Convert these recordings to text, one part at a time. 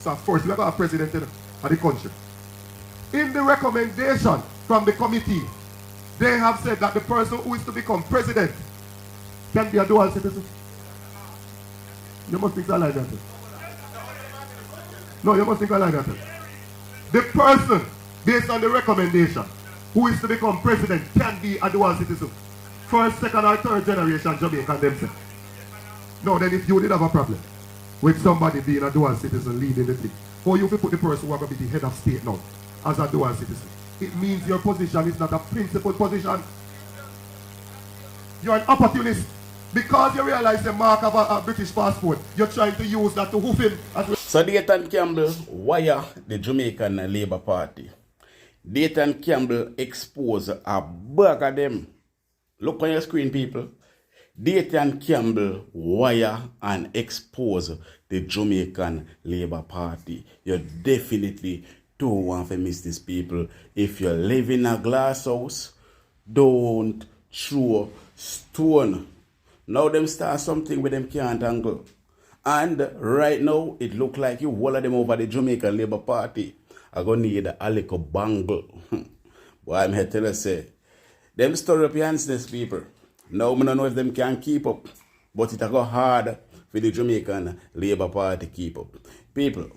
First, we have a president of the country. In the recommendation from the committee, they have said that the person who is to become president can be a dual citizen. You must think like that. No, you must think like that. The person, based on the recommendation, who is to become president can be a dual citizen. First, second, or third generation Jamaican themselves. No, then if you did have a problem with somebody being a dual citizen leading the thing, or you put the person who are going to be the head of state now as a dual citizen, it means your position is not a principled position. You're an opportunist. Because you realize the mark of a British passport, you're trying to use that to hoof him. So Dayton Campbell wire the Jamaican Labour Party. Dayton Campbell expose a bag of them. Look on your screen, people. Dayton Campbell wire and expose the Jamaican Labour Party. You definitely don't want to miss these people. If you live in a glass house, don't throw stone. Now them start something with them can't angle. And right now, it look like you wall of them over the Jamaican Labour Party. I'm going to need a little bangle. Boy, I'm here to tell you, say, them stir up your hands, people. Now, I don't know if them can keep up. But it go hard for the Jamaican Labour Party keep up. People,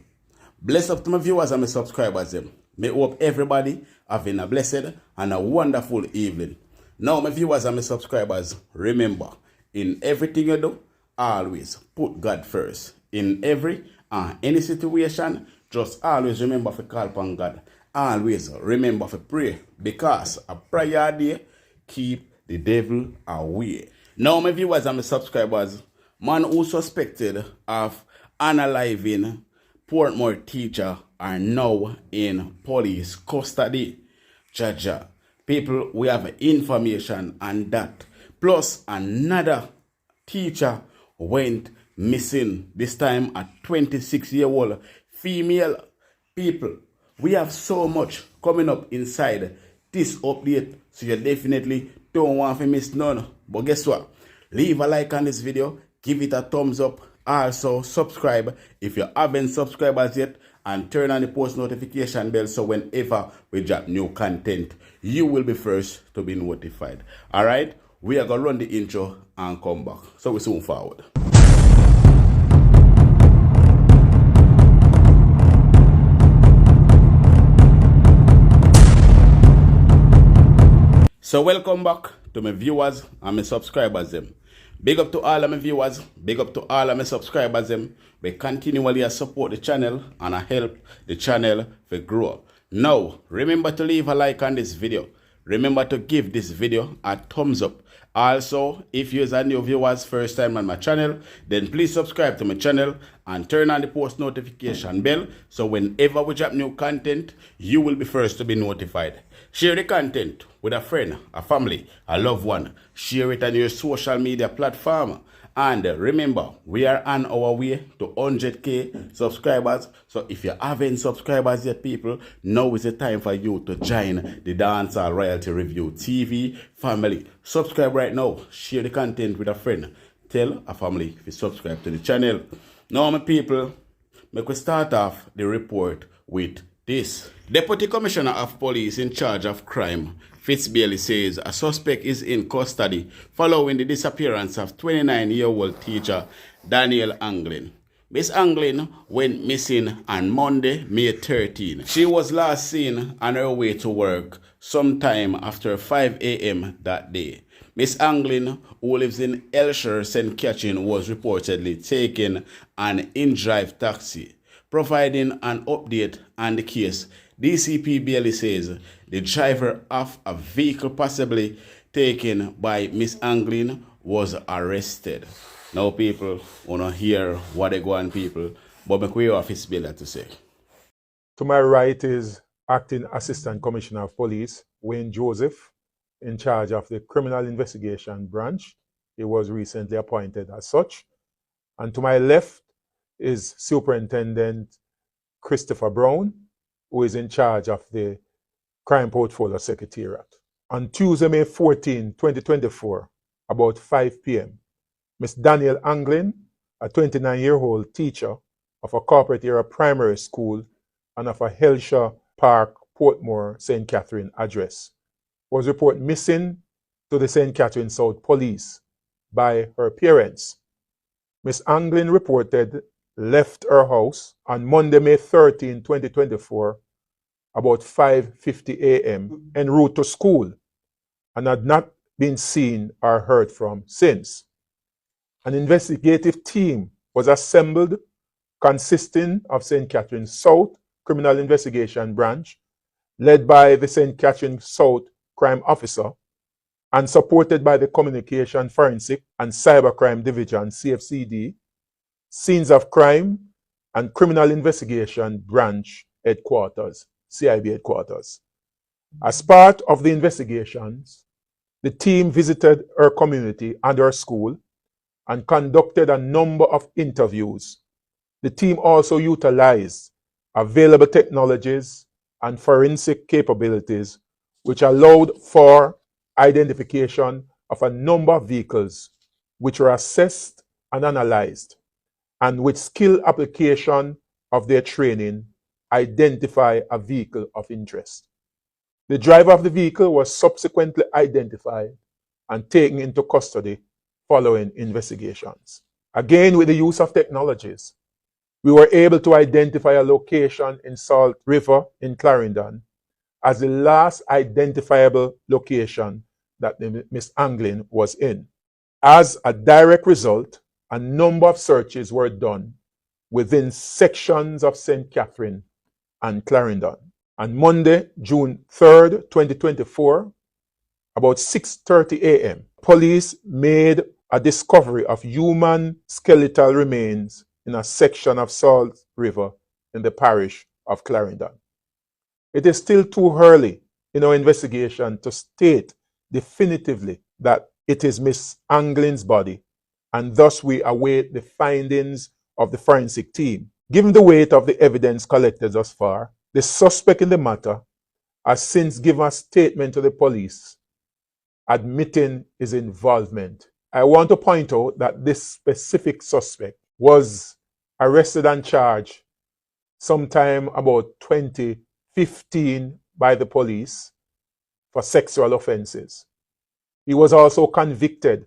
bless up to my viewers and my subscribers. Them. May hope everybody having a blessed and a wonderful evening. Now, my viewers and my subscribers, remember, in everything you do, always put God first. In every and any situation, just always remember to call upon God. Always remember to pray, because a prayer day keep the devil away. Now, my viewers and my subscribers, man who suspected of unaliving Portmore teacher are now in police custody. Jaja, people, we have information on that. Plus, another teacher went missing, this time a 26-year-old female. People, we have so much coming up inside this update, so you definitely don't want to miss none. But guess what? Leave a like on this video, give it a thumbs up, also subscribe if you haven't subscribed as yet, and turn on the post notification bell so whenever we drop new content, you will be first to be notified. Alright? We are going to run the intro and come back. So we soon forward. So welcome back to my viewers and my subscribers them. Big up to all of my viewers, big up to all of my subscribers them. We continually support the channel and help the channel to grow. Now, remember to leave a like on this video. Remember to give this video a thumbs up. Also, if you are new viewers first time on my channel, then please subscribe to my channel and turn on the post notification bell so whenever we drop new content, you will be first to be notified. Share the content with a friend, a family, a loved one. Share it on your social media platform. And remember, we are on our way to 100k subscribers. So if you haven't subscribed yet, people, now is the time for you to join the Dancehall Royalty Review TV family. Subscribe right now. Share the content with a friend. Tell a family if you subscribe to the channel. Now, my people, make we start off the report with this. Deputy Commissioner of Police in charge of crime, Fitzbailey, says a suspect is in custody following the disappearance of 29-year-old teacher Daniel Anglin. Miss Anglin went missing on Monday, May 13. She was last seen on her way to work sometime after 5 a.m. that day. Miss Anglin, who lives in Elshire, St. Catherine, was reportedly taken an in-drive taxi. Providing an update on the case, DCP Bailey says the driver of a vehicle possibly taken by Miss Anglin was arrested. Now, people want to hear what they go on, people, but make way off his bill to say. To my right is Acting Assistant Commissioner of Police, Wayne Joseph, in charge of the Criminal Investigation Branch. He was recently appointed as such. And to my left is Superintendent Christopher Brown, who is in charge of the Crime Portfolio Secretariat. On Tuesday, May 14, 2024, about 5 p.m., Ms. Daniel Anglin, a 29-year-old teacher of a corporate era primary school and of a Helshaw Park, Portmore, St. Catherine address, was reported missing to the St. Catherine South Police by her parents. Miss Anglin reported left her house on Monday, May 13, 2024, about 5:50 a.m. en route to school and had not been seen or heard from since. An investigative team was assembled consisting of St. Catherine South Criminal Investigation Branch, led by the St. Catherine South Crime Officer and supported by the Communication Forensic and Cybercrime Division, CFCD, Scenes of Crime and Criminal Investigation Branch Headquarters, CIB Headquarters. As part of the investigations, the team visited her community and her school and conducted a number of interviews. The team also utilized available technologies and forensic capabilities which allowed for identification of a number of vehicles which were assessed and analyzed, and with skill application of their training, identify a vehicle of interest. The driver of the vehicle was subsequently identified and taken into custody following investigations. Again, with the use of technologies, we were able to identify a location in Salt River in Clarendon as the last identifiable location that Miss Anglin was in. As a direct result, a number of searches were done within sections of St. Catherine and Clarendon. On Monday, June 3rd, 2024, about 6:30 a.m., police made a discovery of human skeletal remains in a section of Salt River in the parish of Clarendon. It is still too early in our investigation to state definitively that it is Miss Anglin's body, and thus we await the findings of the forensic team. Given the weight of the evidence collected thus far, the suspect in the matter has since given a statement to the police admitting his involvement. I want to point out that this specific suspect was arrested and charged sometime about 2015 by the police for sexual offenses. He was also convicted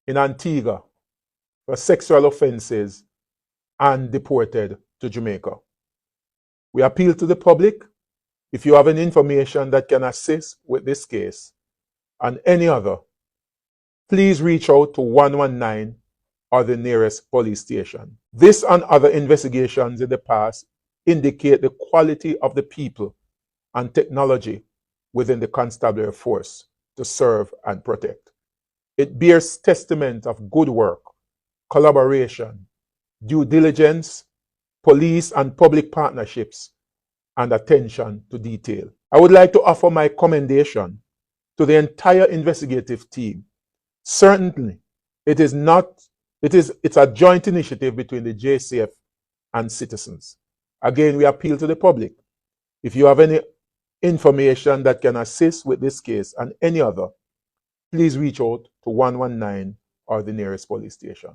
in Antigua for sexual offenses and deported to Jamaica. We appeal to the public. If you have any information that can assist with this case and any other, please reach out to 119 or the nearest police station. This and other investigations in the past indicate the quality of the people and technology within the constabulary force to serve and protect. It bears testament of good work, collaboration, due diligence, police and public partnerships, and attention to detail. I would like to offer my commendation to the entire investigative team. Certainly, it's a joint initiative between the JCF and citizens. Again, we appeal to the public. If you have any information that can assist with this case and any other, please reach out to 119 or the nearest police station.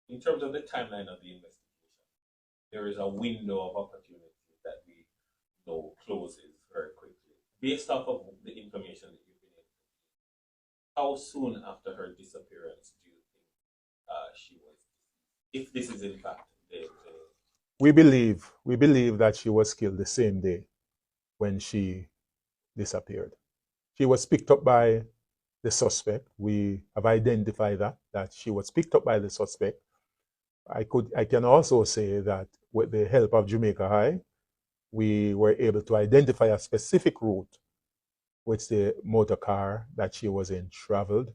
In terms of the timeline of the investigation, there is a window of opportunity that we know closes very quickly. Based off of the information that you've been able to get, how soon after her disappearance do you think she was, if this is in fact the We believe that she was killed the same day when she disappeared. She was picked up by the suspect. We have identified that she was picked up by the suspect. I can also say that with the help of Jamaica High, we were able to identify a specific route which the motor car that she was in traveled.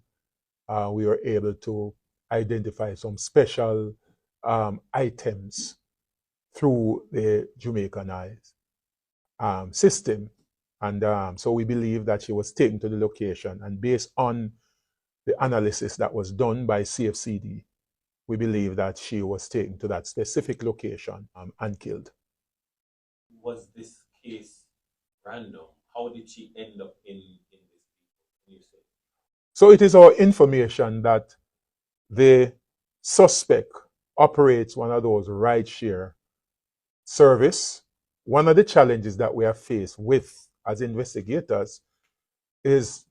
We were able to identify some special items through the Jamaican Eyes system. And so we believe that she was taken to the location, and based on the analysis that was done by CFCD, we believe that she was taken to that specific location and killed. Was this case random? How did she end up in this? Can you say? So it is our information that the suspect operates one of those rideshare service, one of the challenges that we are faced with as investigators is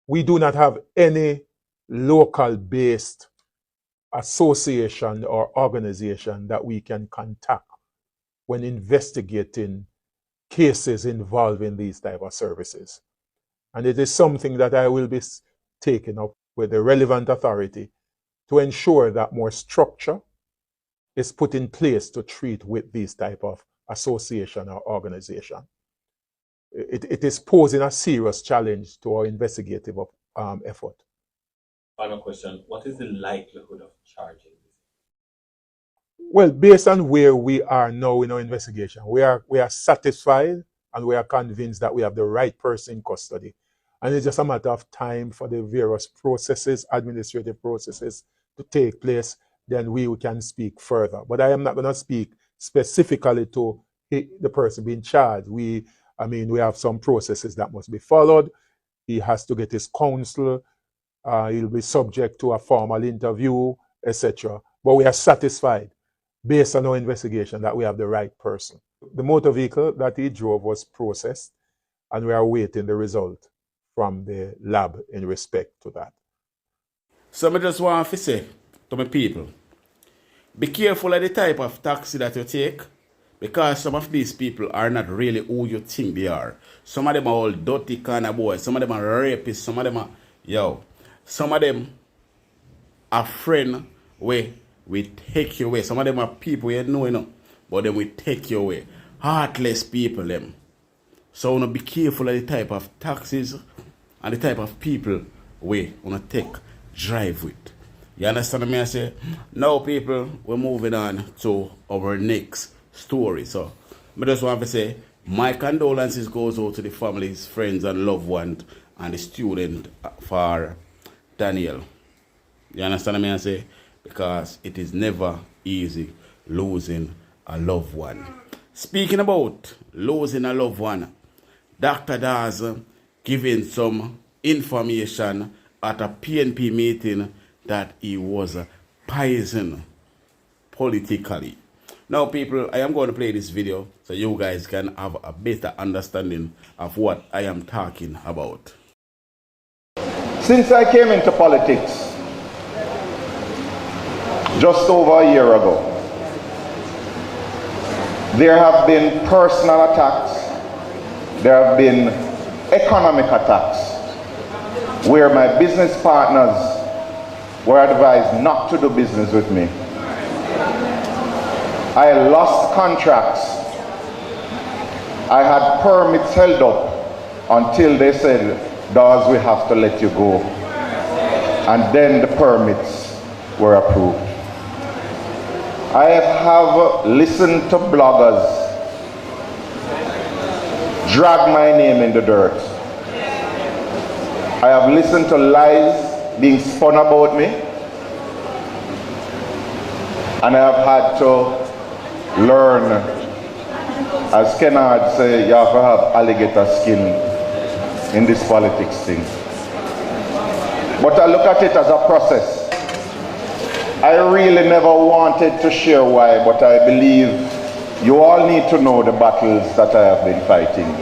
we do not have any local-based association or organization that we can contact when investigating cases involving these type of services. And it is something that I will be taking up with the relevant authority to ensure that more structure is put in place to treat with these type of association or organization. It is posing a serious challenge to our investigative effort. Final question, what is the likelihood of charging this? Well, based on where we are now in our investigation, we are satisfied and we are convinced that we have the right person in custody. And it's just a matter of time for the various processes, administrative processes to take place, then we can speak further. But I am not going to speak specifically to the person being charged. We have some processes that must be followed. He has to get his counsel. He'll be subject to a formal interview, etc. But we are satisfied, based on our investigation, that we have the right person. The motor vehicle that he drove was processed, and we are awaiting the result from the lab in respect to that. So I just want to say to my people, be careful of the type of taxi that you take, because some of these people are not really who you think they are. Some of them are all dirty kind of boys. Some of them are rapists. Some of them are, some of them are friends where we take you away. Some of them are people you know, but then we take you away. Heartless people, them. So we be careful of the type of taxis and the type of people we want to drive with. You understand me? I say, now people, we're moving on to our next story. So I just want to say, my condolences goes out to the families, friends, and loved ones, and the student for Daniel. You understand me? I say, because it is never easy losing a loved one. Speaking about losing a loved one, Dr. Daz giving some information at a PNP meeting that he was poisoned politically. Now people, I am going to play this video so you guys can have a better understanding of what I am talking about. Since I came into politics just over a year ago, there have been personal attacks, there have been economic attacks, where my business partners were advised not to do business with me. I lost contracts. I had permits held up until they said, Dawes, we have to let you go. And then the permits were approved. I have listened to bloggers drag my name in the dirt. I have listened to lies being spun about me, and I have had to learn, as Kennard say, you have to have alligator skin in this politics thing. But I look at it as a process. I really never wanted to share why, but I believe you all need to know the battles that I have been fighting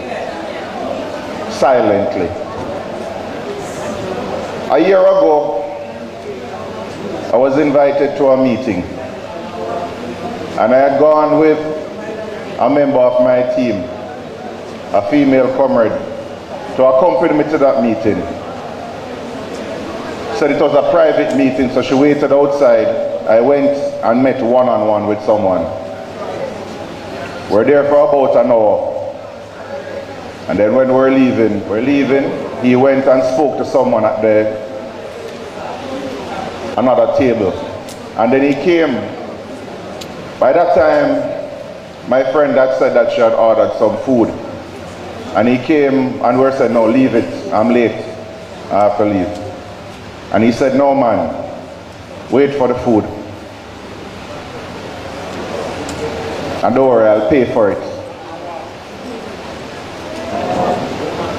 silently. A year ago, I was invited to a meeting, and I had gone with a member of my team, a female comrade, to accompany me to that meeting. Said it was a private meeting, so she waited outside. I went and met one-on-one with someone. We're there for about an hour. And then when we're leaving, he went and spoke to someone at another table. And then he came. By that time, my friend had said that she had ordered some food. And he came and we said, no, leave it, I'm late, I have to leave. And he said, no man, wait for the food. And don't worry, I'll pay for it.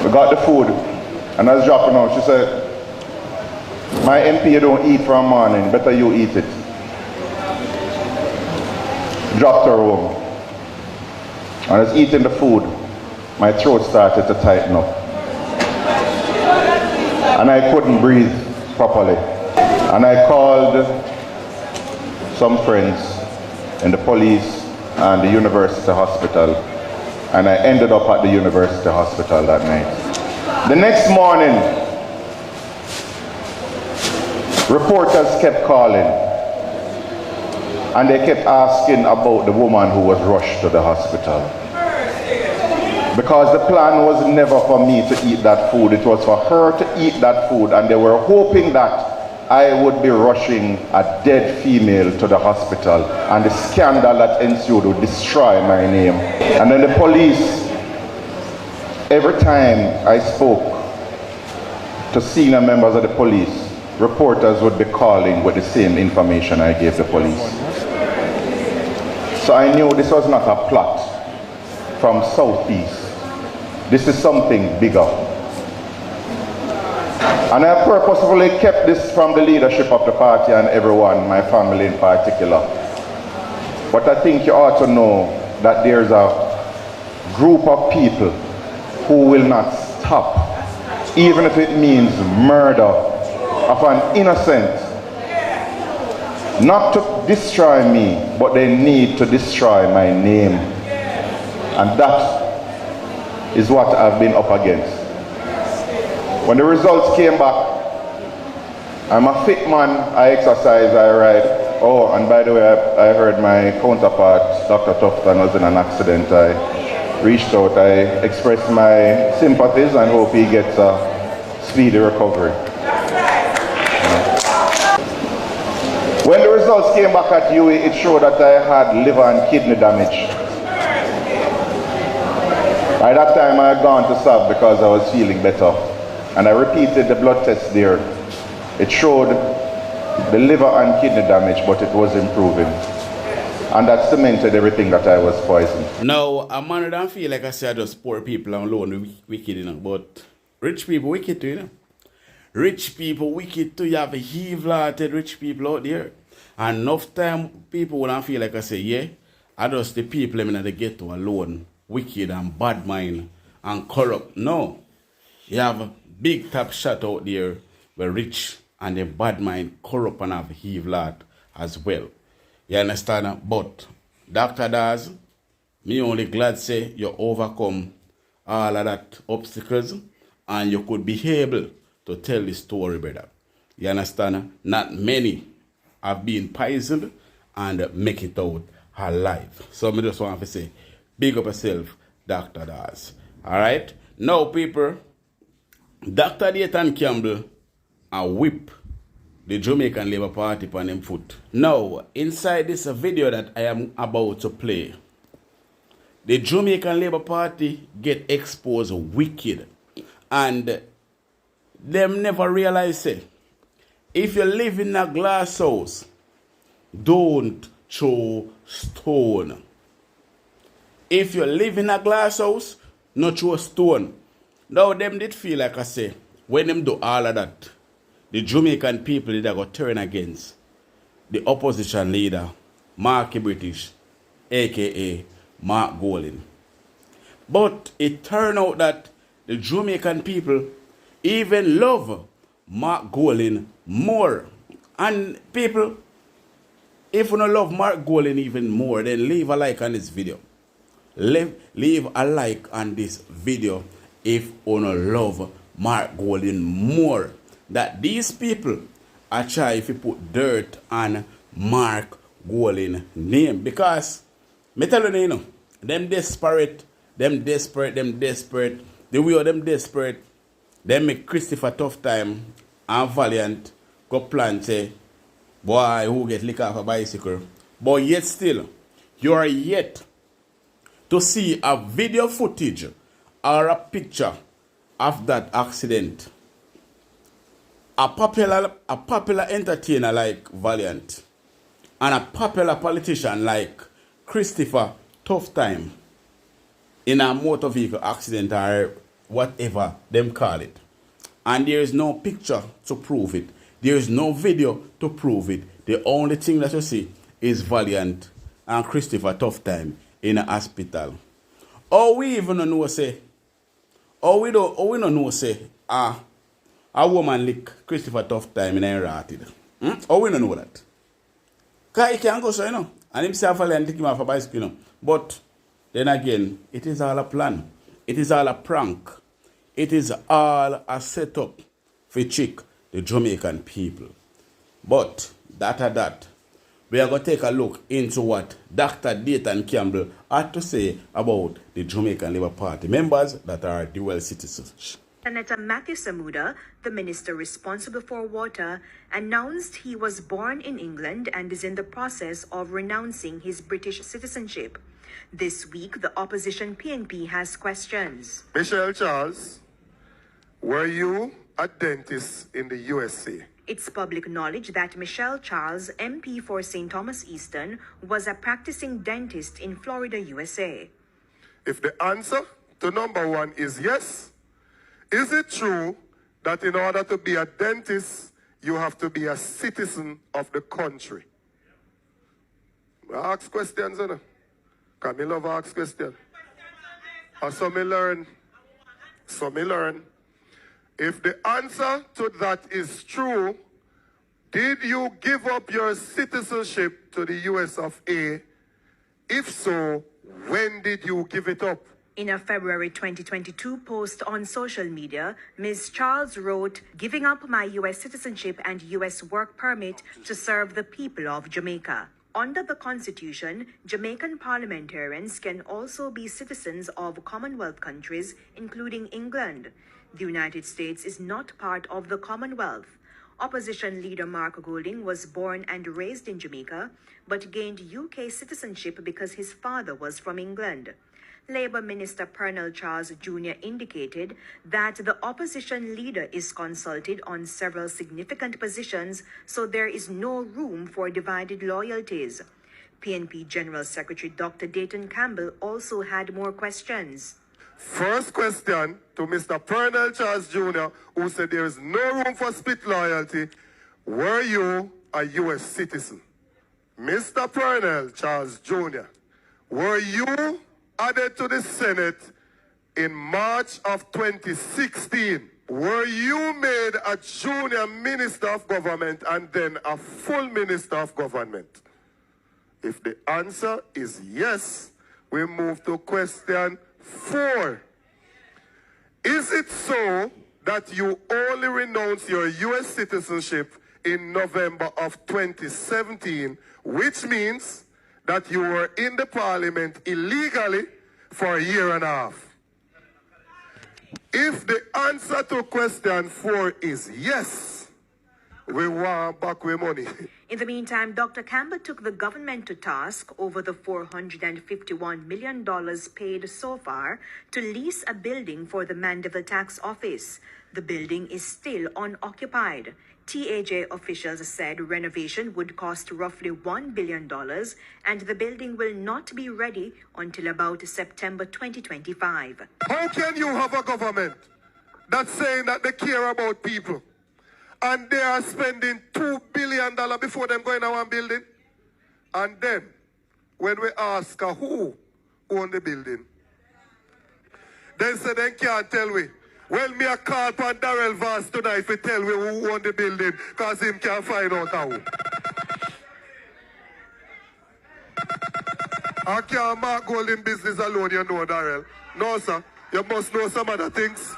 We got the food, and I was dropping out. She said, my MP, you don't eat from morning, better you eat it. Dropped her home. When I was eating the food, my throat started to tighten up. And I couldn't breathe properly. And I called some friends in the police and the university hospital. And I ended up at the university hospital that night. The next morning, reporters kept calling. And they kept asking about the woman who was rushed to the hospital. Because the plan was never for me to eat that food. It was for her to eat that food. And they were hoping that I would be rushing a dead female to the hospital. And the scandal that ensued would destroy my name. And then the police, every time I spoke to senior members of the police, reporters would be calling with the same information I gave the police. So I knew this was not a plot from Southeast. This is something bigger. And I purposefully kept this from the leadership of the party and everyone, my family in particular. But I think you ought to know that there's a group of people who will not stop, even if it means murder of an innocent. Not to destroy me, but they need to destroy my name. And that is what I've been up against. When the results came back, I'm a fit man, I exercise, I ride. Oh, and by the way, I heard my counterpart, Dr. Tufton, was in an accident. I reached out, I expressed my sympathies and hope he gets a speedy recovery. When the results came back at UE, it showed that I had liver and kidney damage. By that time I had gone to SAB because I was feeling better. And I repeated the blood test there. It showed the liver and kidney damage, but it was improving. And that cemented everything that I was poisoned. Now, a man don't feel like I say just poor people alone wicked, you know. But rich people wicked too, you know. Rich people wicked too. You have evil-hearted rich people out there. And enough time people wouldn't feel like I say, yeah, I just the people in the ghetto alone, wicked and bad mind and corrupt. No. You have big top shot out there where rich and the bad mind corrupt and have evil heart as well. You understand? But Dr. Daz, me only glad say you overcome all of that obstacles and you could be able to tell the story, brother. You understand? Not many have been poisoned and make it out alive. So I just want to say, big up yourself, Dr. Daz. Alright? Now people, Dr. Dayton Campbell and whip the Jamaican Labour Party on them foot. Now, inside this video that I am about to play, the Jamaican Labour Party get exposed wicked. And them never realize it. If you live in a glass house, don't throw stone. If you live in a glass house, not throw stone. Now them did feel like I say, when them do all of that, the Jamaican people did go turn against the opposition leader, Marky British, aka Mark Golin. But it turned out that the Jamaican people even love Mark Golin more. And people, if you don't love Mark Golin even more, then leave a like on this video. Leave a like on this video if you don't love Mark Golin more. That these people are trying to put dirt on Mark Golin name. Because, me tell you, you know, them desperate. The way of them desperate, them make Christopher Tough Time and Valiant go plan say, boy, who get lick off a bicycle. But yet still, you are yet to see a video footage or a picture of that accident. A popular entertainer like Valiant and a popular politician like Christopher Tough Time in a motor vehicle accident or whatever them call it. And there is no picture to prove it. There is no video to prove it. The only thing that you see is Valiant and Christopher Tough Time in a hospital. Or we even don't know say, or we don't know say, a woman lick Christopher tough time in a rotted. Or we don't know that. Because he can't go so, you know. And himself and take him off a bicycle, you know. But then again, it is all a plan. It is all a prank. It is all a setup for trick the Jamaican people. But that, we are going to take a look into what Dr. Dayton Campbell had to say about the Jamaican Labour Party members that are dual citizens. Senator Matthew Samuda, the minister responsible for water, announced he was born in England and is in the process of renouncing his British citizenship. This week, the opposition PNP has questions. Michelle Charles, were you a dentist in the USA? It's public knowledge that Michelle Charles, MP for St. Thomas Eastern, was a practicing dentist in Florida, USA. If the answer to number one is yes, is it true that in order to be a dentist, you have to be a citizen of the country? I ask questions, you know. Because I love to ask questions. And so me learn. If the answer to that is true, did you give up your citizenship to the US of A? If so, when did you give it up? In a February 2022 post on social media, Ms. Charles wrote, "Giving up my U.S. citizenship and U.S. work permit to serve the people of Jamaica." Under the Constitution, Jamaican parliamentarians can also be citizens of Commonwealth countries, including England. The United States is not part of the Commonwealth. Opposition leader Mark Golding was born and raised in Jamaica, but gained UK citizenship because his father was from England. Labour Minister Pernell Charles Jr. indicated that the opposition leader is consulted on several significant positions, so there is no room for divided loyalties. PNP General Secretary Dr. Dayton Campbell also had more questions. First question to Mr. Pernell Charles Jr., who said there is no room for split loyalty. Were you a U.S. citizen? Mr. Pernell Charles Jr., were you added to the Senate in March of 2016? Were you made a junior minister of government and then a full minister of government? If the answer is yes, we move to question 4. Is it so that you only renounced your U.S. citizenship in November of 2017, which means that you were in the parliament illegally for a year and a half? If the answer to question 4 is yes, we want back with money. In the meantime, Dr. Campbell took the government to task over the $451 million paid so far to lease a building for the Mandeville Tax Office. The building is still unoccupied. TAJ officials said renovation would cost roughly $1 billion and the building will not be ready until about September 2025. How can you have a government that's saying that they care about people and they are spending $2 billion before them going to one building? And then, when we ask who owned the building, they say they can't tell we. Well, me a call upon Darrell Vance tonight to tell me who owned the building, because him can't find out how. I can't mark golden business alone, you know, Darrell. No, sir. You must know some other things.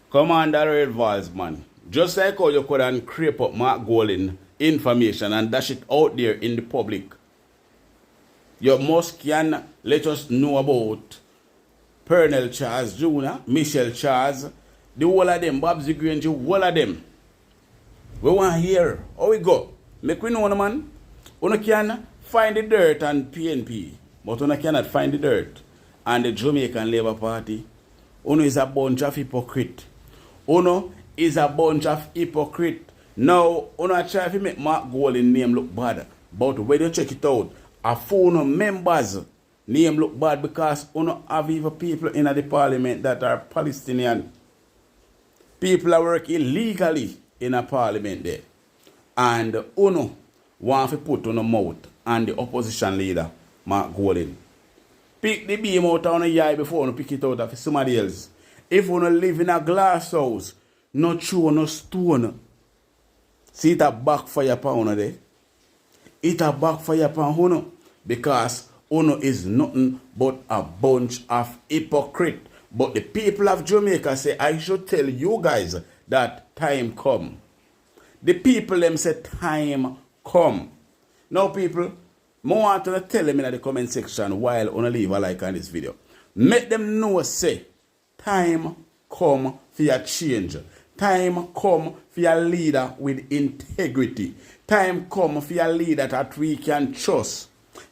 Come on, Darrell Vance, man. Just like how you could and creep up Mark Golding information and dash it out there in the public, you must can let us know about Pernell Charles Jr., Michelle Charles, the whole of them, Babsy Grange, the whole of them. We want to hear how we go. Make we know, man. You can find the dirt on PNP, but you cannot find the dirt on the Jamaican Labour Party. You is a bunch of hypocrite. You is a bunch of hypocrite. Now, you try to make Mark Golding name look bad, but when you check it out, a phone members name look bad because you have even people in the parliament that are Palestinian. People are working illegally in a parliament there. And you want to put on the mouth and the opposition leader, Mark Golding. Pick the beam out on the eye before you pick it out of somebody else. If you live in a glass house, no chew, no stone, see it a backfire upon you there. It a backfire upon you because you is nothing but a bunch of hypocrite. But the people of Jamaica say, I should tell you guys that time come. The people them say time come. Now people, more want to tell them in the comment section while you leave a like on this video. Make them know say, time come for your change. Time come for your leader with integrity. Time come for your leader that we can trust.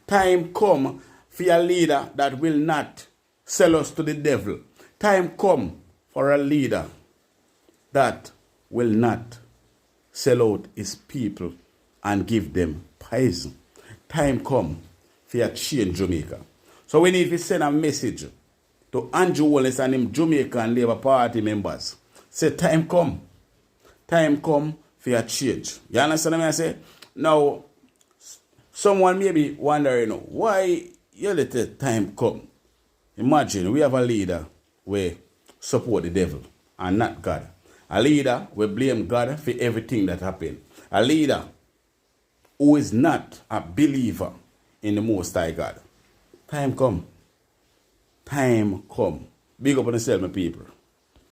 Time come for your leader that will not sell us to the devil. Time come for a leader that will not sell out his people and give them poison. Time come for you change Jamaica. So we need to send a message to Andrew Wallace and him Jamaican Labour Party members. Say time come. Time come for you change. You understand what I say? Now, someone may be wondering, why you let the time come? Imagine we have a leader who support the devil and not God. A leader will blame God for everything that happened. A leader who is not a believer in the Most High God. Time come. Time come. Big up on yourself, my people.